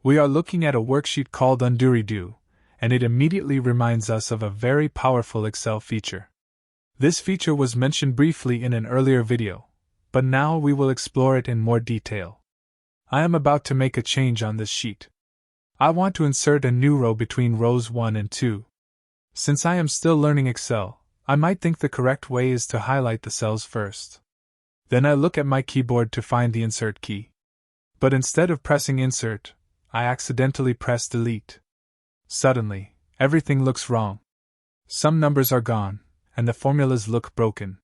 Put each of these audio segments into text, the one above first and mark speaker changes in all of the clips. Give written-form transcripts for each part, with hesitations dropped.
Speaker 1: We are looking at a worksheet called Undo Redo, and it immediately reminds us of a very powerful Excel feature. This feature was mentioned briefly in an earlier video, but now we will explore it in more detail. I am about to make a change on this sheet. I want to insert a new row between rows 1 and 2. Since I am still learning Excel, I might think the correct way is to highlight the cells first. Then I look at my keyboard to find the Insert key. But instead of pressing Insert, I accidentally press Delete. Suddenly, everything looks wrong. Some numbers are gone, and the formulas look broken.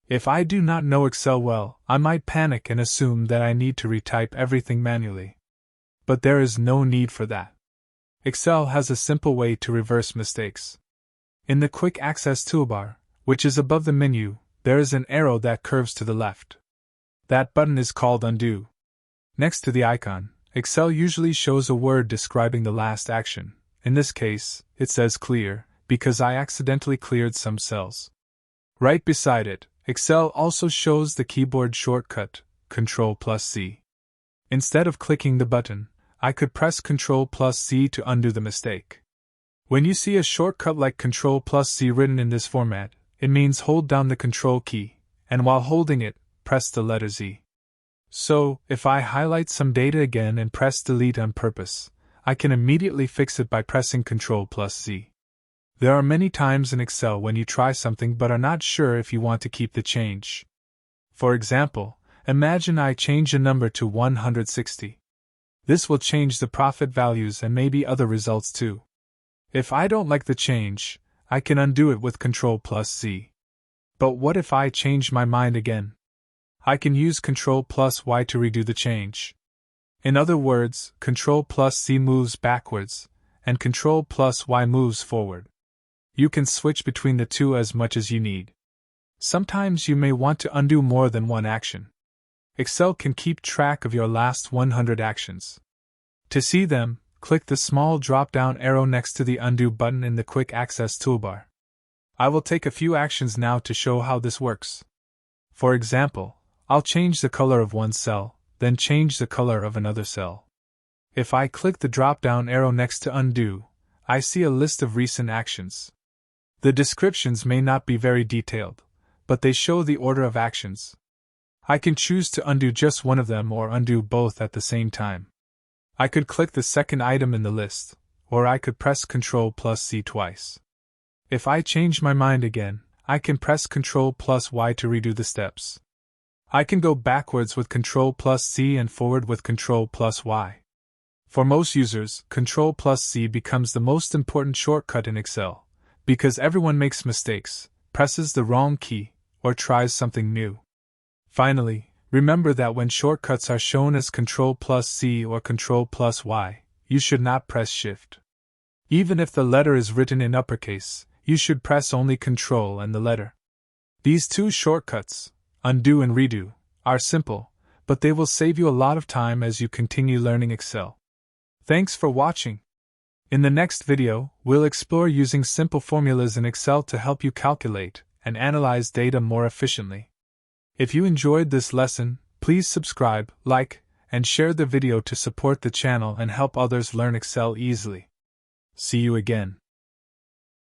Speaker 1: If I do not know Excel well, I might panic and assume that I need to retype everything manually. But there is no need for that. Excel has a simple way to reverse mistakes. In the Quick Access Toolbar, which is above the menu, there is an arrow that curves to the left. That button is called Undo. Next to the icon, Excel usually shows a word describing the last action. In this case, it says Clear, because I accidentally cleared some cells. Right beside it, Excel also shows the keyboard shortcut, CTRL+C. Instead of clicking the button, I could press CTRL+C to undo the mistake. When you see a shortcut like CTRL+C written in this format, it means hold down the Control key, and while holding it, press the letter Z. So, if I highlight some data again and press Delete on purpose, I can immediately fix it by pressing CTRL+Z. There are many times in Excel when you try something but are not sure if you want to keep the change. For example, imagine I change a number to 160. This will change the profit values and maybe other results too. If I don't like the change, I can undo it with CTRL+Z. But what if I change my mind again? I can use CTRL+Y to redo the change. In other words, CTRL+C moves backwards, and CTRL+Y moves forward. You can switch between the two as much as you need. Sometimes you may want to undo more than one action. Excel can keep track of your last 100 actions. To see them, click the small drop-down arrow next to the Undo button in the Quick Access Toolbar. I will take a few actions now to show how this works. For example, I'll change the color of one cell, then change the color of another cell. If I click the drop-down arrow next to Undo, I see a list of recent actions. The descriptions may not be very detailed, but they show the order of actions. I can choose to undo just one of them or undo both at the same time. I could click the second item in the list, or I could press CTRL+C twice. If I change my mind again, I can press CTRL+Y to redo the steps. I can go backwards with CTRL+C and forward with CTRL+Y. For most users, CTRL+C becomes the most important shortcut in Excel, because everyone makes mistakes, presses the wrong key, or tries something new. Finally, remember that when shortcuts are shown as CTRL+C or CTRL+Y, you should not press Shift. Even if the letter is written in uppercase, you should press only Ctrl and the letter. These two shortcuts, Undo and Redo, are simple, but they will save you a lot of time as you continue learning Excel. Thanks for watching. In the next video, we'll explore using simple formulas in Excel to help you calculate and analyze data more efficiently. If you enjoyed this lesson, please subscribe, like, and share the video to support the channel and help others learn Excel easily. See you again.